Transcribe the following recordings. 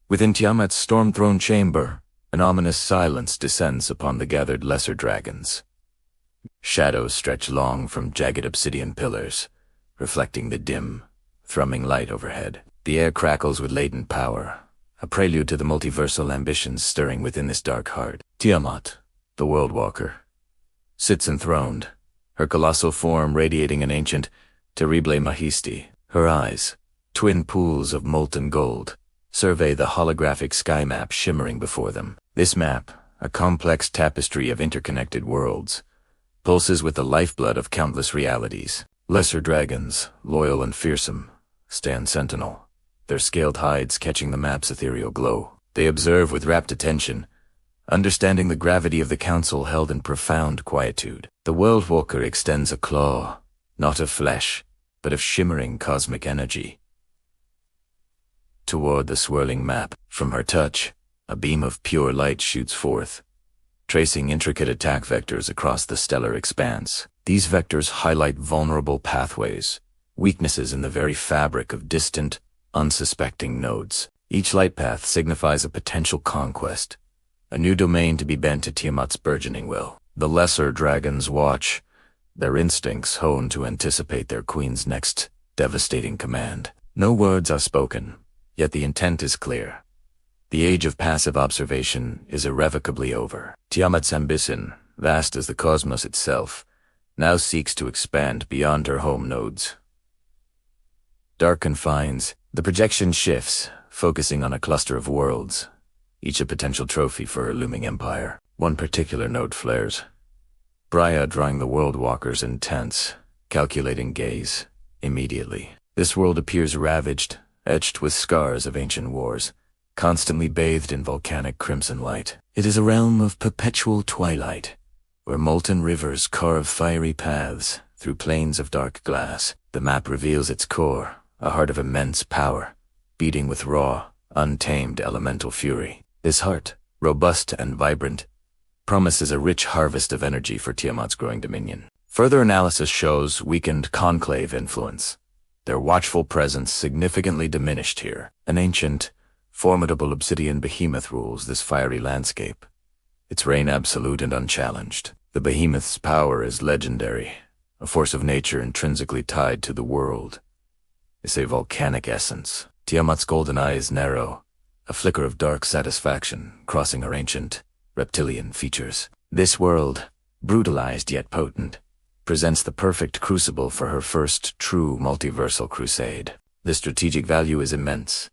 Within Tiamat's storm-thrown chamber, an ominous silence descends upon the gathered lesser dragons. Shadows stretch long from jagged obsidian pillars, reflecting the dim, thrumming light overhead. The air crackles with latent power, a prelude to the multiversal ambitions stirring within this dark heart. Tiamat, the Worldwalker, sits enthroned, her colossal form radiating an ancient terrible majesty. Her eyes, twin pools of molten gold, survey the holographic sky map shimmering before them. This map, a complex tapestry of interconnected worlds, pulses with the lifeblood of countless realities. Lesser dragons, loyal and fearsome, stand sentinel, their scaled hides catching the map's ethereal glow. They observe with rapt attention, understanding the gravity of the council held in profound quietude. The Worldwalker extends a claw, not of flesh, but of shimmering cosmic energy, toward the swirling map. From her touch, a beam of pure light shoots forth, tracing intricate attack vectors across the stellar expanse. These vectors highlight vulnerable pathways, weaknesses in the very fabric of distant, unsuspecting nodes. Each light path signifies a potential conquest, a new domain to be bent to Tiamat's burgeoning will. The lesser dragons watch, their instincts honed to anticipate their queen's next devastating command. No words are spoken, yet the intent is clear. The age of passive observation is irrevocably over. Tiamat's ambition, vast as the cosmos itself, now seeks to expand beyond her home nodes. Dark confines, the projection shifts, focusing on a cluster of worlds, each a potential trophy for her looming empire. One particular node flares, Brya drawing the Worldwalker's intense, calculating gaze immediately. This world appears ravaged, etched with scars of ancient wars, constantly bathed in volcanic crimson light. It is a realm of perpetual twilight, where molten rivers carve fiery paths through plains of dark glass. The map reveals its core, a heart of immense power, beating with raw, untamed elemental fury. This heart, robust and vibrant, promises a rich harvest of energy for Tiamat's growing dominion. Further analysis shows weakened Conclave influence, their watchful presence significantly diminished here. An ancient, formidable Obsidian Behemoth rules this fiery landscape, its reign absolute and unchallenged. The Behemoth's power is legendary, a force of nature intrinsically tied to the world. It's a volcanic essence. Tiamat's golden eyes narrow, a flicker of dark satisfaction crossing her ancient, reptilian features. This world, brutalized yet potent, presents the perfect crucible for her first true multiversal crusade. The strategic value is immense.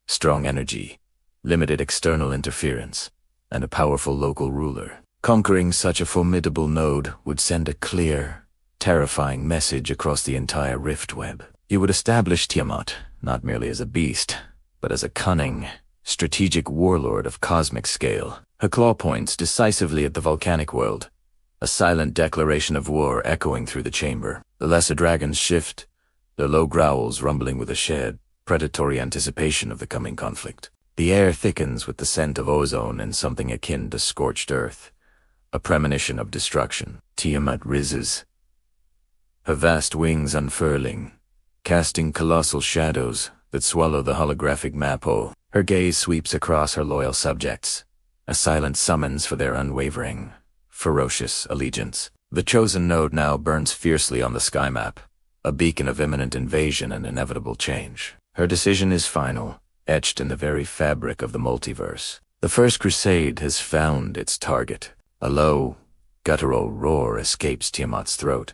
Strong energy, limited external interference, and a powerful local ruler. Conquering such a formidable node would send a clear, terrifying message across the entire rift web. It would establish Tiamat not merely as a beast, but as a cunning, strategic warlord of cosmic scale. Her claw points decisively at the volcanic world, a silent declaration of war echoing through the chamber. The lesser dragons shift, their low growls rumbling with a shared, predatory anticipation of the coming conflict. The air thickens with the scent of ozone and something akin to scorched earth, a premonition of destruction. Tiamat rises, her vast wings unfurling, casting colossal shadows that swallow the holographic map whole. Her gaze sweeps across her loyal subjects, a silent summons for their unwavering, ferocious allegiance. The chosen node now burns fiercely on the sky map, a beacon of imminent invasion and inevitable change. Her decision is final, etched in the very fabric of the multiverse. The first crusade has found its target. A low, guttural roar escapes Tiamat's throat,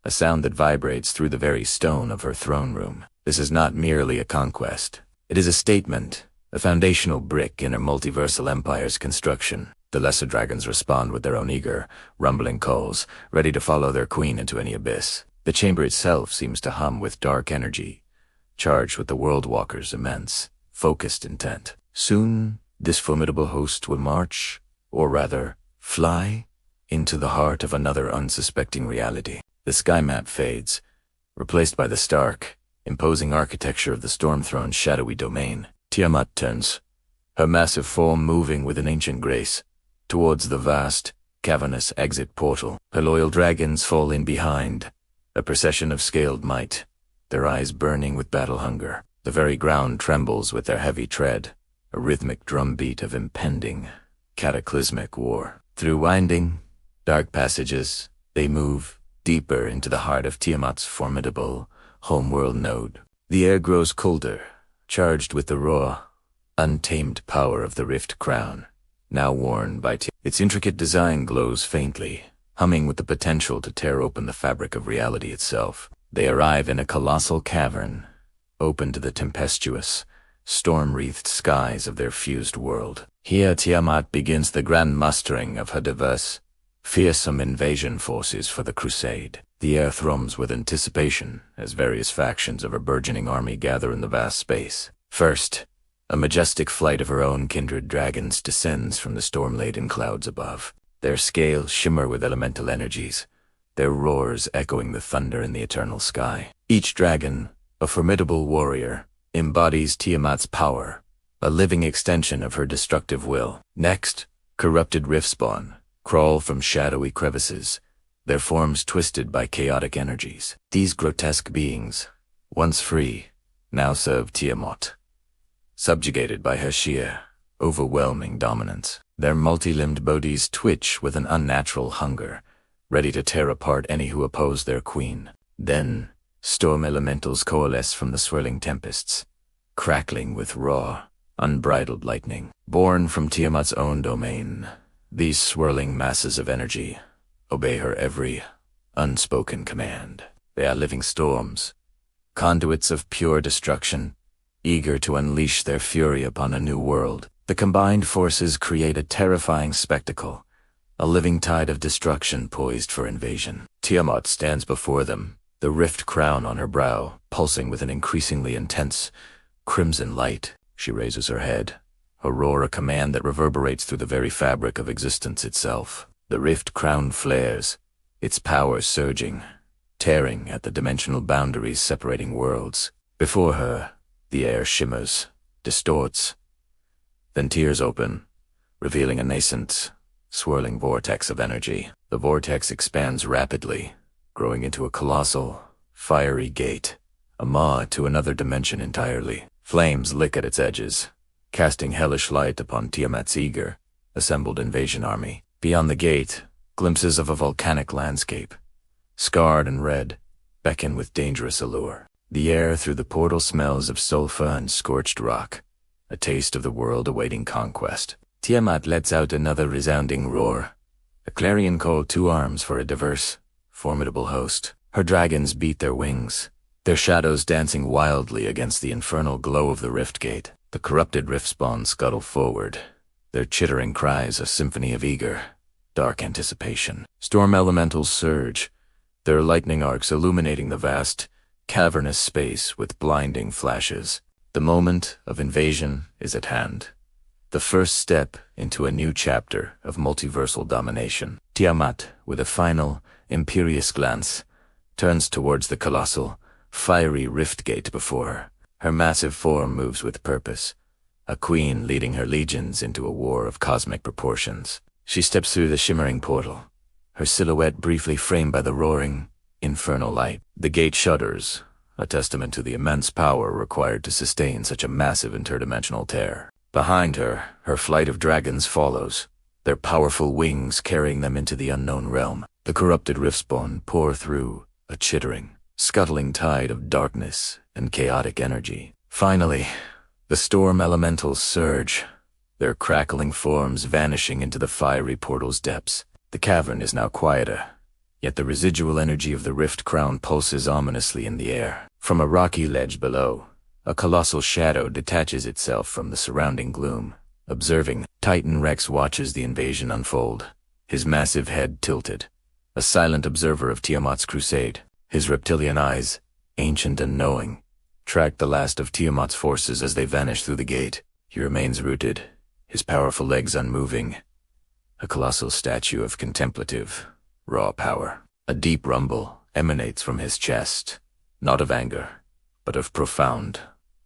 a sound that vibrates through the very stone of her throne room. This is not merely a conquest. It is a statement, a foundational brick in her multiversal empire's construction. The lesser dragons respond with their own eager, rumbling calls, ready to follow their queen into any abyss. The chamber itself seems to hum with dark energy, charged with the Worldwalker's immense, focused intent. Soon, this formidable host will march, or rather, fly, into the heart of another unsuspecting reality. The sky map fades, replaced by the stark, imposing architecture of the storm-thrown shadowy domain. Tiamat turns, her massive form moving with an ancient grace, towards the vast, cavernous exit portal. Her loyal dragons fall in behind, a procession of scaled might, their eyes burning with battle hunger. The very ground trembles with their heavy tread, a rhythmic drumbeat of impending, cataclysmic war. Through winding, dark passages, they move deeper into the heart of Tiamat's formidable homeworld node. The air grows colder, charged with the raw, untamed power of the Rift Crown, now worn by Tiamat. Its intricate design glows faintly, humming with the potential to tear open the fabric of reality itself. They arrive in a colossal cavern, open to the tempestuous, storm-wreathed skies of their fused world. Here Tiamat begins the grand mustering of her diverse, fearsome invasion forces for the Crusade. The air thrums with anticipation as various factions of her burgeoning army gather in the vast space. First, a majestic flight of her own kindred dragons descends from the storm-laden clouds above. Their scales shimmer with elemental energies, their roars echoing the thunder in the eternal sky. Each dragon, a formidable warrior, embodies Tiamat's power, a living extension of her destructive will. Next, corrupted Riftspawn crawl from shadowy crevices, their forms twisted by chaotic energies. These grotesque beings, once free, now serve Tiamat, subjugated by her sheer, overwhelming dominance. Their multi-limbed bodies twitch with an unnatural hunger, ready to tear apart any who oppose their queen. Then, storm elementals coalesce from the swirling tempests, crackling with raw, unbridled lightning. Born from Tiamat's own domain, these swirling masses of energy obey her every unspoken command. They are living storms, conduits of pure destruction, eager to unleash their fury upon a new world. The combined forces create a terrifying spectacle, a living tide of destruction poised for invasion. Tiamat stands before them, the rift crown on her brow, pulsing with an increasingly intense, crimson light. She raises her head, her roar a command that reverberates through the very fabric of existence itself. The rift crown flares, its power surging, tearing at the dimensional boundaries separating worlds. Before her, the air shimmers, distorts, then tears open, revealing a nascent, swirling vortex of energy. The vortex expands rapidly, growing into a colossal, fiery gate, a maw to another dimension entirely. Flames lick at its edges, casting hellish light upon Tiamat's eager, assembled invasion army. Beyond the gate, glimpses of a volcanic landscape, scarred and red, beckon with dangerous allure. The air through the portal smells of sulfur and scorched rock, a taste of the world awaiting conquest. Tiamat lets out another resounding roar, a clarion call to arms for a diverse, formidable host. Her dragons beat their wings, their shadows dancing wildly against the infernal glow of the rift gate. The corrupted Riftspawn scuttle forward, their chittering cries a symphony of eager, dark anticipation. Storm elementals surge, their lightning arcs illuminating the vast, cavernous space with blinding flashes. The moment of invasion is at hand, the first step into a new chapter of multiversal domination. Tiamat, with a final, imperious glance, turns towards the colossal, fiery rift gate before her. Her massive form moves with purpose, a queen leading her legions into a war of cosmic proportions. She steps through the shimmering portal, her silhouette briefly framed by the roaring, infernal light. The gate shudders, a testament to the immense power required to sustain such a massive interdimensional tear. Behind her, her flight of dragons follows, their powerful wings carrying them into the unknown realm. The corrupted Riftspawn pour through, a chittering, scuttling tide of darkness and chaotic energy. Finally, the storm elementals surge, their crackling forms vanishing into the fiery portal's depths. The cavern is now quieter, yet the residual energy of the rift crown pulses ominously in the air. From a rocky ledge below, a colossal shadow detaches itself from the surrounding gloom. Observing, Titan Rex watches the invasion unfold, his massive head tilted, a silent observer of Tiamat's crusade. His reptilian eyes, ancient and knowing, track the last of Tiamat's forces as they vanish through the gate. He remains rooted, his powerful legs unmoving, a colossal statue of contemplative, raw power. A deep rumble emanates from his chest, not of anger, but of profound,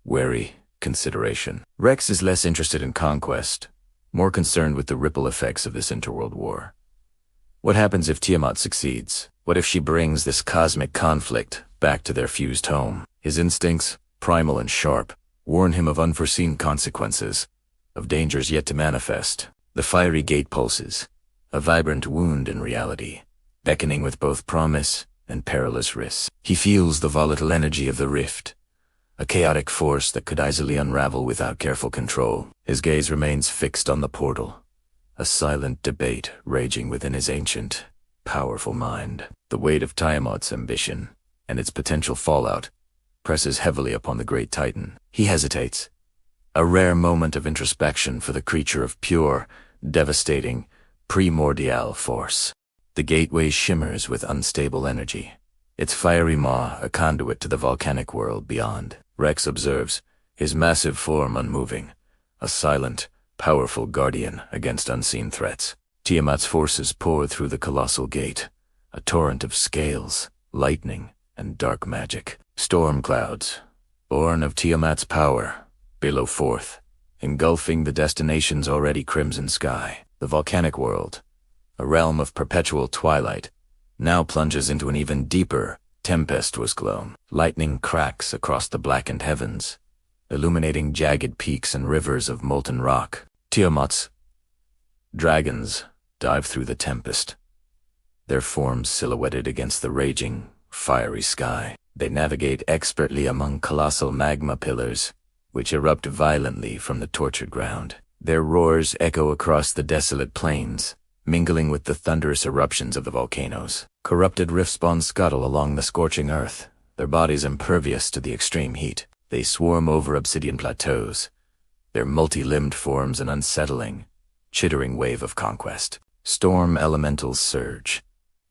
wary consideration. Rex is less interested in conquest, more concerned with the ripple effects of this interworld war. What happens if Tiamat succeeds? What if she brings this cosmic conflict back to their fused home? His instincts, primal and sharp, warn him of unforeseen consequences, of dangers yet to manifest. The fiery gate pulses, a vibrant wound in reality, beckoning with both promise and perilous risks. He feels the volatile energy of the rift, a chaotic force that could easily unravel without careful control. His gaze remains fixed on the portal, a silent debate raging within his ancient, powerful mind. The weight of Tiamat's ambition and its potential fallout presses heavily upon the great titan. He hesitates, a rare moment of introspection for the creature of pure, devastating, primordial force. The gateway shimmers with unstable energy, its fiery maw a conduit to the volcanic world beyond. Rex observes, his massive form unmoving, a silent, powerful guardian against unseen threats. Tiamat's forces pour through the colossal gate, a torrent of scales, lightning, and dark magic. Storm clouds, born of Tiamat's power, billow forth, engulfing the destination's already crimson sky. The volcanic world, a realm of perpetual twilight, now plunges into an even deeper, tempestuous gloom. Lightning cracks across the blackened heavens, illuminating jagged peaks and rivers of molten rock. Tiamat's dragons dive through the tempest, their forms silhouetted against the raging, fiery sky. They navigate expertly among colossal magma pillars, which erupt violently from the tortured ground. Their roars echo across the desolate plains, mingling with the thunderous eruptions of the volcanoes. Corrupted Riftspawn scuttle along the scorching earth, their bodies impervious to the extreme heat. They swarm over obsidian plateaus, their multi-limbed forms an unsettling, chittering wave of conquest. Storm elementals surge,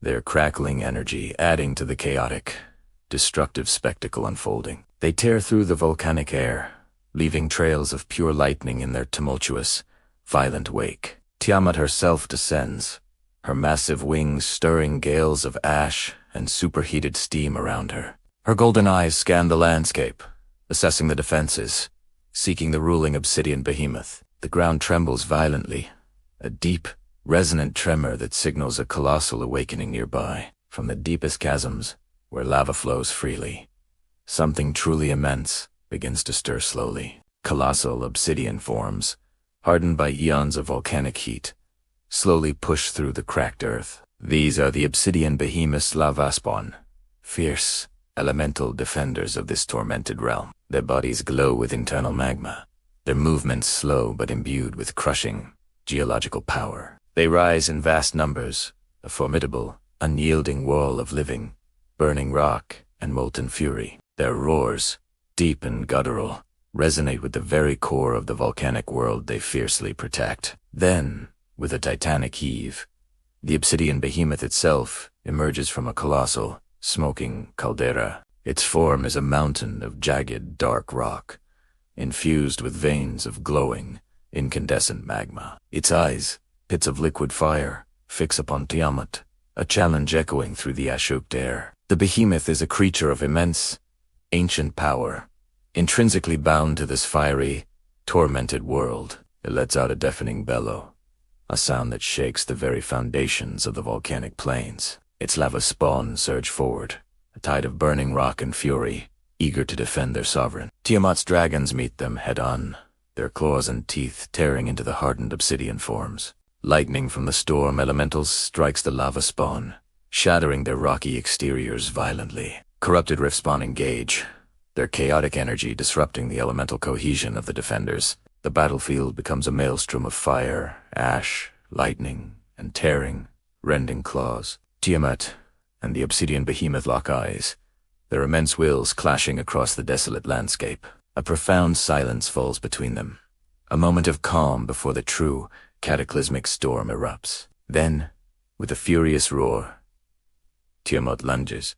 their crackling energy adding to the chaotic, destructive spectacle unfolding. They tear through the volcanic air, leaving trails of pure lightning in their tumultuous, violent wake. Tiamat herself descends, her massive wings stirring gales of ash and superheated steam around her. Her golden eyes scan the landscape, assessing the defenses, seeking the ruling Obsidian Behemoth. The ground trembles violently, a deep, resonant tremor that signals a colossal awakening nearby. From the deepest chasms, where lava flows freely, something truly immense begins to stir slowly. Colossal obsidian forms, hardened by eons of volcanic heat, slowly push through the cracked earth. These are the Obsidian Behemoth's Riftspawn, fierce, elemental defenders of this tormented realm. Their bodies glow with internal magma, their movements slow but imbued with crushing, geological power. They rise in vast numbers, a formidable, unyielding wall of living, burning rock and molten fury. Their roars, deep and guttural, resonate with the very core of the volcanic world they fiercely protect. Then, with a titanic heave, the Obsidian Behemoth itself emerges from a colossal, smoking caldera. Its form is a mountain of jagged, dark rock, infused with veins of glowing, incandescent magma. Its eyes, pits of liquid fire, fix upon Tiamat, a challenge echoing through the ash-choked air. The behemoth is a creature of immense, ancient power, intrinsically bound to this fiery, tormented world. It lets out a deafening bellow, a sound that shakes the very foundations of the volcanic plains. Its lava spawn surge forward, a tide of burning rock and fury, eager to defend their sovereign. Tiamat's dragons meet them head-on, their claws and teeth tearing into the hardened obsidian forms. Lightning from the storm elementals strikes the lava spawn, shattering their rocky exteriors violently. Corrupted Riftspawn engage, their chaotic energy disrupting the elemental cohesion of the defenders. The battlefield becomes a maelstrom of fire, ash, lightning, and tearing, rending claws. Tiamat and the Obsidian Behemoth lock eyes, their immense wills clashing across the desolate landscape. A profound silence falls between them, a moment of calm before the true, cataclysmic storm erupts. Then, with a furious roar, Tiamat lunges,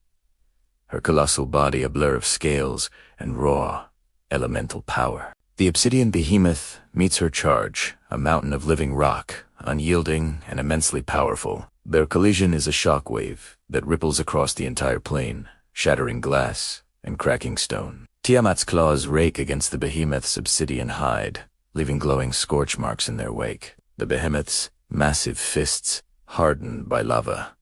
her colossal body a blur of scales and raw, elemental power. The Obsidian Behemoth meets her charge, a mountain of living rock, unyielding and immensely powerful. Their collision is a shockwave that ripples across the entire plain, shattering glass and cracking stone. Tiamat's claws rake against the behemoth's obsidian hide, leaving glowing scorch marks in their wake. The behemoth's massive fists, hardened by lava,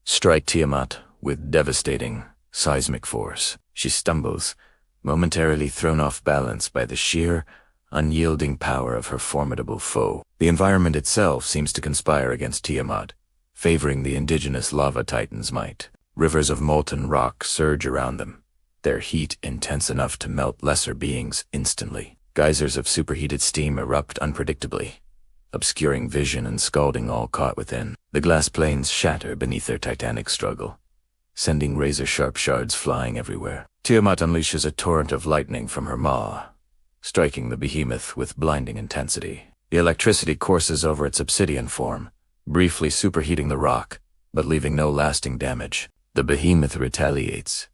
strike Tiamat with devastating, seismic force. She stumbles, momentarily thrown off balance by the sheer, unyielding power of her formidable foe. The environment itself seems to conspire against Tiamat, favoring the indigenous lava titan's might. Rivers of molten rock surge around them, their heat intense enough to melt lesser beings instantly. Geysers of superheated steam erupt unpredictably, obscuring vision and scalding all caught within. The glass planes shatter beneath their titanic struggle, sending razor-sharp shards flying everywhere. Tiamat unleashes a torrent of lightning from her maw, striking the behemoth with blinding intensity. The electricity courses over its obsidian form, briefly superheating the rock, but leaving no lasting damage. The behemoth retaliates,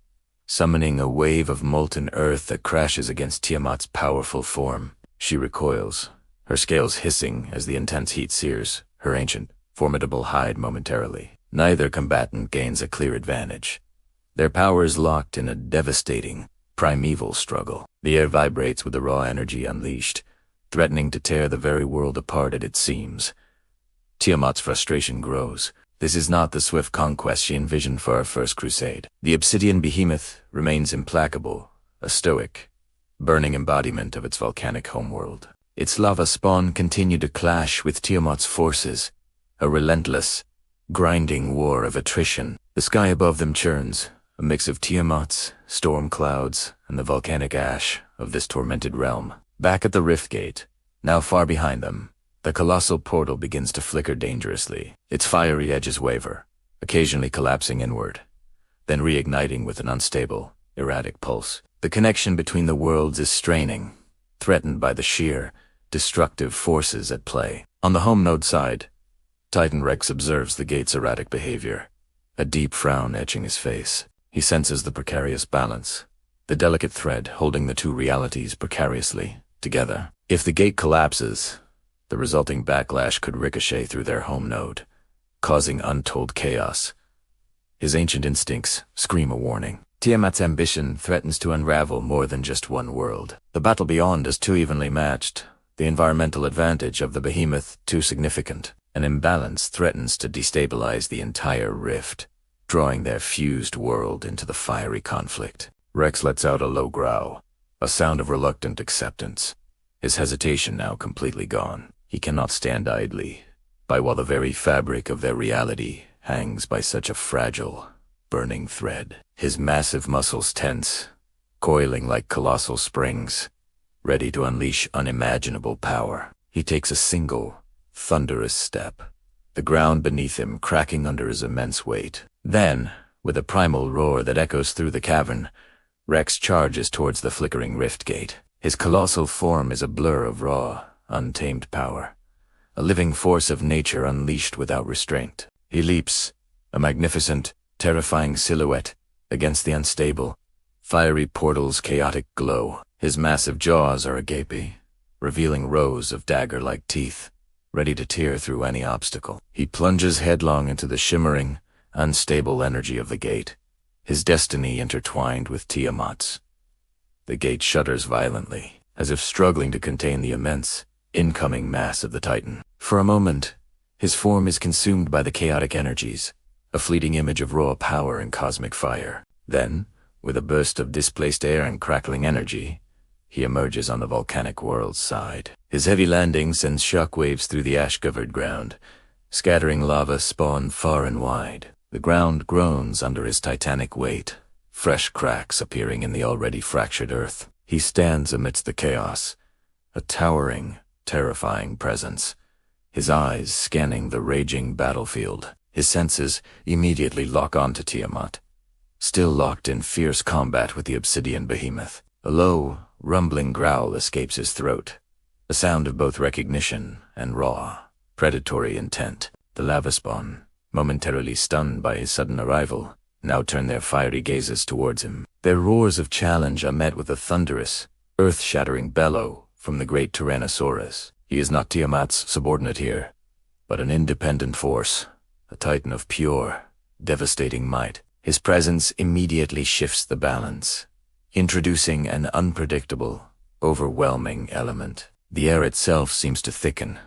summoning a wave of molten earth that crashes against Tiamat's powerful form. She recoils, her scales hissing as the intense heat sears her ancient, formidable hide momentarily. Neither combatant gains a clear advantage. Their powers locked in a devastating, primeval struggle. The air vibrates with the raw energy unleashed, threatening to tear the very world apart at its seams. Tiamat's frustration grows. This is not the swift conquest she envisioned for our first crusade. The Obsidian Behemoth remains implacable, a stoic, burning embodiment of its volcanic homeworld. Its lava spawn continue to clash with Tiamat's forces, a relentless, grinding war of attrition. The sky above them churns, a mix of Tiamat's, storm clouds, and the volcanic ash of this tormented realm. Back at the rift gate, now far behind them, the colossal portal begins to flicker dangerously. Its fiery edges waver, occasionally collapsing inward, then reigniting with an unstable, erratic pulse. The connection between the worlds is straining, threatened by the sheer, destructive forces at play. On the home node side, Titan Rex observes the gate's erratic behavior, a deep frown etching his face. He senses the precarious balance, the delicate thread holding the two realities precariously together. If the gate collapses, the resulting backlash could ricochet through their home node, causing untold chaos. His ancient instincts scream a warning. Tiamat's ambition threatens to unravel more than just one world. The battle beyond is too evenly matched, the environmental advantage of the behemoth too significant. An imbalance threatens to destabilize the entire rift, drawing their fused world into the fiery conflict. Rex lets out a low growl, a sound of reluctant acceptance, his hesitation now completely gone. He cannot stand idly by while the very fabric of their reality hangs by such a fragile, burning thread. His massive muscles tense, coiling like colossal springs, ready to unleash unimaginable power. He takes a single, thunderous step, the ground beneath him cracking under his immense weight. Then, with a primal roar that echoes through the cavern, Rex charges towards the flickering rift gate. His colossal form is a blur of raw, untamed power, a living force of nature unleashed without restraint. He leaps, a magnificent, terrifying silhouette, against the unstable, fiery portal's chaotic glow. His massive jaws are agape, revealing rows of dagger-like teeth, ready to tear through any obstacle. He plunges headlong into the shimmering, unstable energy of the gate, his destiny intertwined with Tiamat's. The gate shudders violently, as if struggling to contain the immense, incoming mass of the Titan. For a moment, his form is consumed by the chaotic energies, a fleeting image of raw power and cosmic fire. Then, with a burst of displaced air and crackling energy, he emerges on the volcanic world's side. His heavy landing sends shockwaves through the ash-covered ground, scattering lava spawn far and wide. The ground groans under his titanic weight, fresh cracks appearing in the already fractured earth. He stands amidst the chaos, a towering, terrifying presence, his eyes scanning the raging battlefield. His senses immediately lock on to Tiamat, still locked in fierce combat with the Obsidian Behemoth. A low, rumbling growl escapes his throat, a sound of both recognition and raw, predatory intent. The lava spawn, momentarily stunned by his sudden arrival, now turn their fiery gazes towards him. Their roars of challenge are met with a thunderous, earth-shattering bellow from the great Tyrannosaurus. He is not Tiamat's subordinate here, but an independent force, a titan of pure, devastating might. His presence immediately shifts the balance, introducing an unpredictable, overwhelming element. The air itself seems to thicken,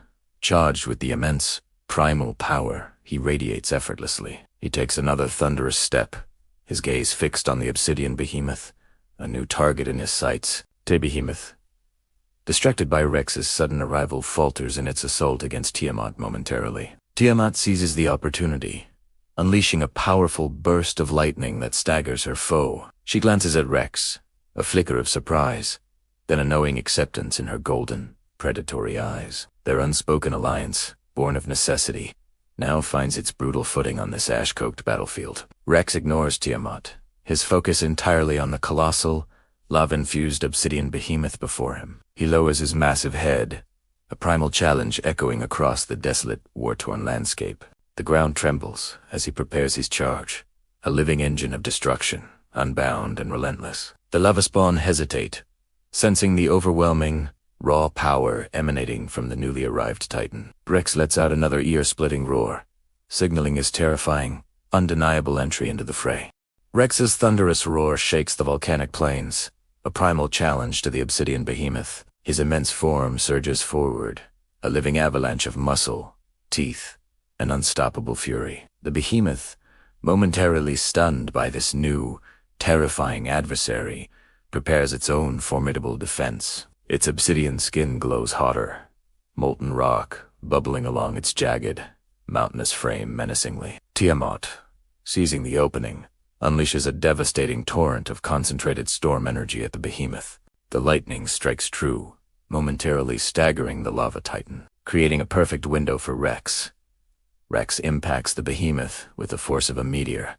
charged with the immense, primal power he radiates effortlessly. He takes another thunderous step, his gaze fixed on the Obsidian Behemoth, a new target in his sights. Behemoth, distracted by Rex's sudden arrival, falters in its assault against Tiamat momentarily. Tiamat seizes the opportunity, unleashing a powerful burst of lightning that staggers her foe. She glances at Rex, a flicker of surprise, then a knowing acceptance in her golden, predatory eyes. Their unspoken alliance, born of necessity, now finds its brutal footing on this ash-coked battlefield. Rex ignores Tiamat, his focus entirely on the colossal, lava-infused Obsidian Behemoth before him. He lowers his massive head, a primal challenge echoing across the desolate, war-torn landscape. The ground trembles as he prepares his charge, a living engine of destruction, unbound and relentless. The Riftspawn hesitate, sensing the overwhelming, raw power emanating from the newly arrived Titan. Rex lets out another ear-splitting roar, signaling his terrifying, undeniable entry into the fray. Rex's thunderous roar shakes the volcanic plains, a primal challenge to the Obsidian Behemoth. His immense form surges forward, a living avalanche of muscle, teeth, and unstoppable fury. The Behemoth, momentarily stunned by this new, terrifying adversary, prepares its own formidable defense. Its obsidian skin glows hotter, molten rock bubbling along its jagged, mountainous frame menacingly. Tiamat, seizing the opening, unleashes a devastating torrent of concentrated storm energy at the Behemoth. The lightning strikes true, momentarily staggering the lava titan, creating a perfect window for Rex. Rex impacts the Behemoth with the force of a meteor,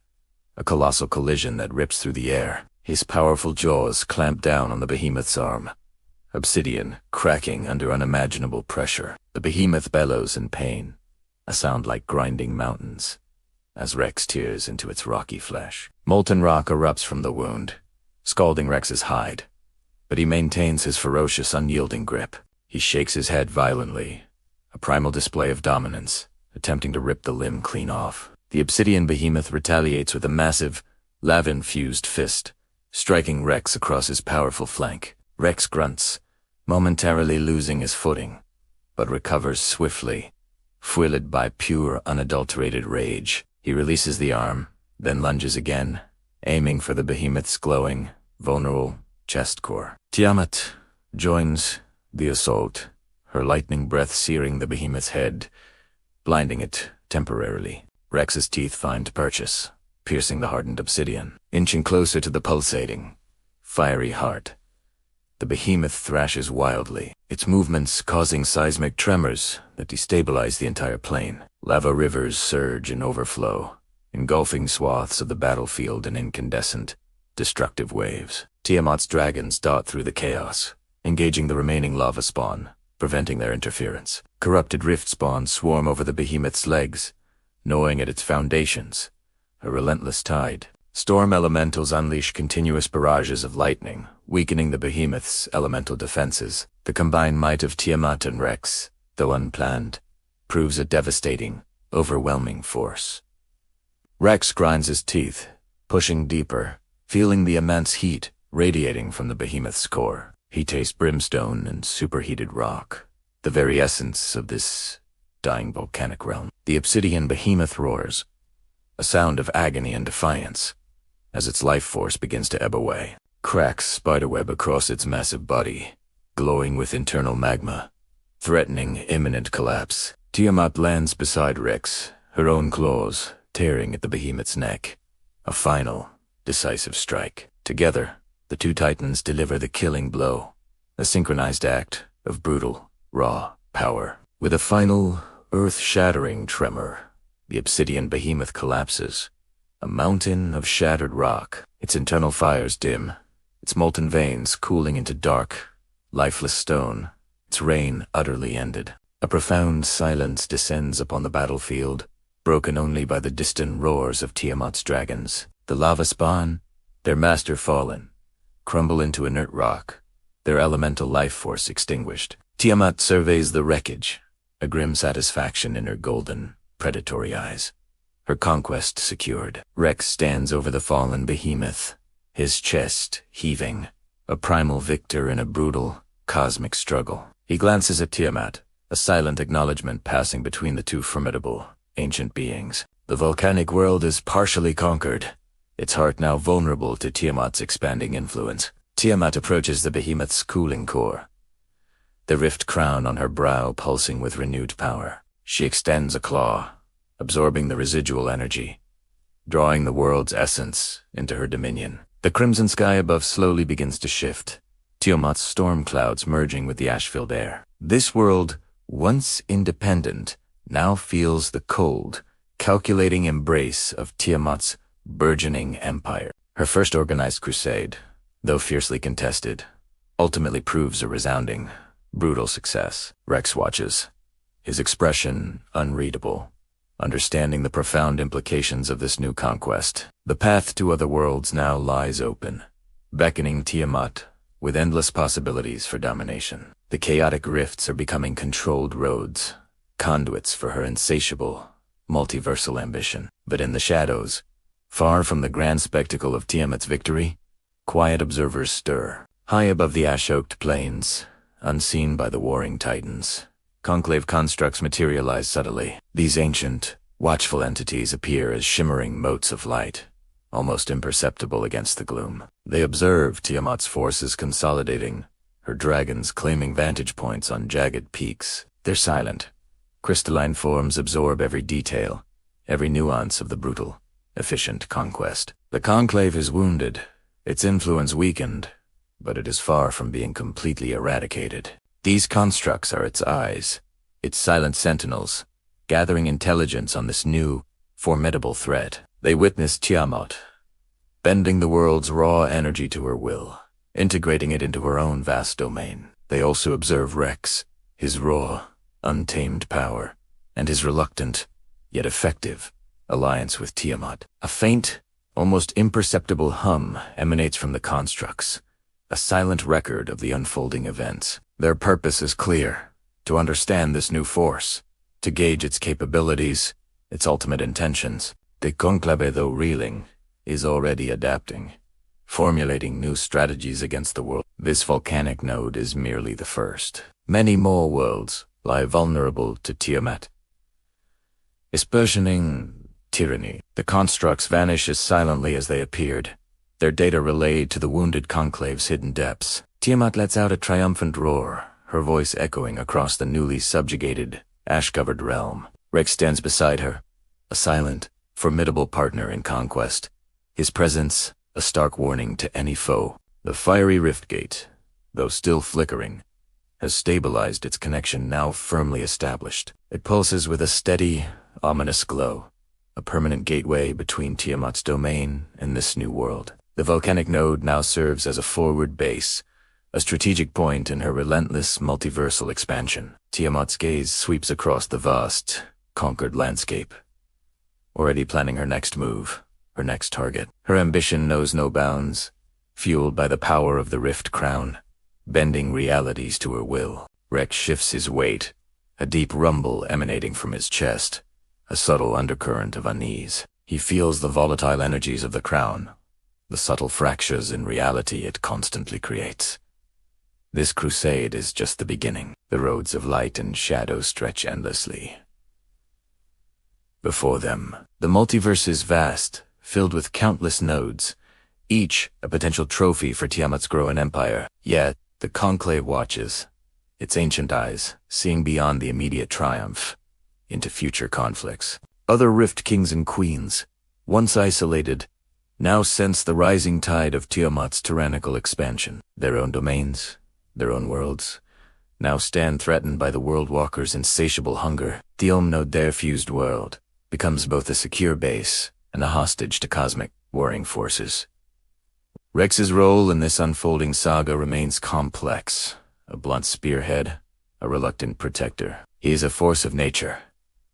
a colossal collision that rips through the air. His powerful jaws clamp down on the Behemoth's arm, obsidian cracking under unimaginable pressure. The Behemoth bellows in pain, a sound like grinding mountains, as Rex tears into its rocky flesh. Molten rock erupts from the wound, scalding Rex's hide, but he maintains his ferocious, unyielding grip. He shakes his head violently, a primal display of dominance, attempting to rip the limb clean off. The Obsidian Behemoth retaliates with a massive, lava-infused fist, striking Rex across his powerful flank. Rex grunts, momentarily losing his footing, but recovers swiftly, fueled by pure, unadulterated rage. He releases the arm, then lunges again, aiming for the Behemoth's glowing, vulnerable chest core. Tiamat joins the assault, her lightning breath searing the Behemoth's head, blinding it temporarily. Rex's teeth find purchase, piercing the hardened obsidian. Inching closer to the pulsating, fiery heart, the Behemoth thrashes wildly, its movements causing seismic tremors that destabilize the entire plain. Lava rivers surge and overflow, engulfing swaths of the battlefield in incandescent, destructive waves. Tiamat's dragons dart through the chaos, engaging the remaining lava spawn, preventing their interference. Corrupted Riftspawn swarm over the Behemoth's legs, gnawing at its foundations, a relentless tide. Storm elementals unleash continuous barrages of lightning, weakening the Behemoth's elemental defenses. The combined might of Tiamat and Rex, though unplanned, proves a devastating, overwhelming force. Rex grinds his teeth, pushing deeper, feeling the immense heat radiating from the Behemoth's core. He tastes brimstone and superheated rock, the very essence of this dying volcanic realm. The Obsidian Behemoth roars, a sound of agony and defiance, as its life force begins to ebb away. Cracks spiderweb across its massive body, glowing with internal magma, threatening imminent collapse. Tiamat lands beside Rex, her own claws tearing at the Behemoth's neck. A final, decisive strike. Together, the two titans deliver the killing blow, a synchronized act of brutal, raw power. With a final, earth-shattering tremor, the Obsidian Behemoth collapses, a mountain of shattered rock, its internal fires dim, its molten veins cooling into dark, lifeless stone, its reign utterly ended. A profound silence descends upon the battlefield, broken only by the distant roars of Tiamat's dragons. The lava spawn, their master fallen, crumble into inert rock, their elemental life force extinguished. Tiamat surveys the wreckage, a grim satisfaction in her golden, predatory eyes. Her conquest secured. Rex stands over the fallen Behemoth, his chest heaving, a primal victor in a brutal, cosmic struggle. He glances at Tiamat, a silent acknowledgement passing between the two formidable, ancient beings. The volcanic world is partially conquered, its heart now vulnerable to Tiamat's expanding influence. Tiamat approaches the Behemoth's cooling core, the rift crown on her brow pulsing with renewed power. She extends a claw, absorbing the residual energy, drawing the world's essence into her dominion. The crimson sky above slowly begins to shift, Tiamat's storm clouds merging with the ash-filled air. This world, once independent, now feels the cold, calculating embrace of Tiamat's burgeoning empire. Her first organized crusade, though fiercely contested, ultimately proves a resounding, brutal success. Rex watches, his expression unreadable, understanding the profound implications of this new conquest. The path to other worlds now lies open, beckoning Tiamat with endless possibilities for domination. The chaotic rifts are becoming controlled roads, conduits for her insatiable, multiversal ambition. But in the shadows, far from the grand spectacle of Tiamat's victory, quiet observers stir. High above the ash-oaked plains, unseen by the warring titans, Conclave constructs materialize subtly. These ancient, watchful entities appear as shimmering motes of light, almost imperceptible against the gloom. They observe Tiamat's forces consolidating, her dragons claiming vantage points on jagged peaks. Their silent, crystalline forms absorb every detail, every nuance of the brutal, efficient conquest. The Conclave is wounded, its influence weakened, but it is far from being completely eradicated. These constructs are its eyes, its silent sentinels, gathering intelligence on this new, formidable threat. They witness Tiamat, bending the world's raw energy to her will, integrating it into her own vast domain. They also observe Rex, his raw, untamed power, and his reluctant, yet effective, alliance with Tiamat. A faint, almost imperceptible hum emanates from the constructs, a silent record of the unfolding events. Their purpose is clear: to understand this new force, to gauge its capabilities, its ultimate intentions. The Conclave, though reeling, is already adapting, formulating new strategies against the world. This volcanic node is merely the first. Many more worlds lie vulnerable to Tiamat, espursioning tyranny. The constructs vanish as silently as they appeared, their data relayed to the wounded Conclave's hidden depths. Tiamat lets out a triumphant roar, her voice echoing across the newly subjugated, ash-covered realm. Rex stands beside her, a silent, formidable partner in conquest, his presence a stark warning to any foe. The fiery rift gate, though still flickering, has stabilized its connection, now firmly established. It pulses with a steady, ominous glow, a permanent gateway between Tiamat's domain and this new world. The volcanic node now serves as a forward base, a strategic point in her relentless multiversal expansion. Tiamat's gaze sweeps across the vast, conquered landscape, already planning her next move, her next target. Her ambition knows no bounds, fueled by the power of the rift crown, bending realities to her will. Rex shifts his weight, a deep rumble emanating from his chest, a subtle undercurrent of unease. He feels the volatile energies of the crown, the subtle fractures in reality it constantly creates. This crusade is just the beginning. The roads of light and shadow stretch endlessly. Before them, the multiverse is vast, filled with countless nodes, each a potential trophy for Tiamat's growing empire. Yet, the Conclave watches, its ancient eyes seeing beyond the immediate triumph into future conflicts. Other rift kings and queens, once isolated, now sense the rising tide of Tiamat's tyrannical expansion. Their own domains, their own worlds, now stand threatened by the Worldwalker's insatiable hunger. The node, their fused world, becomes both a secure base and a hostage to cosmic, warring forces. Rex's role in this unfolding saga remains complex, a blunt spearhead, a reluctant protector. He is a force of nature,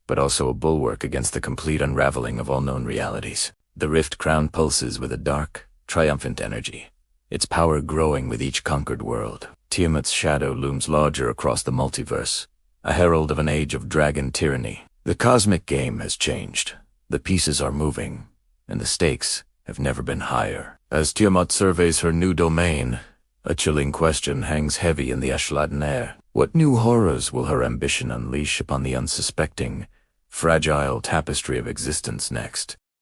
but also a bulwark against the complete unraveling of all known realities. The rift crown pulses with a dark, triumphant energy, its power growing with each conquered world. Tiamat's shadow looms larger across the multiverse, a herald of an age of dragon tyranny. The cosmic game has changed. The pieces are moving, and the stakes have never been higher. As Tiamat surveys her new domain, a chilling question hangs heavy in the Ashladen air. What new horrors will her ambition unleash upon the unsuspecting, fragile tapestry of existence next?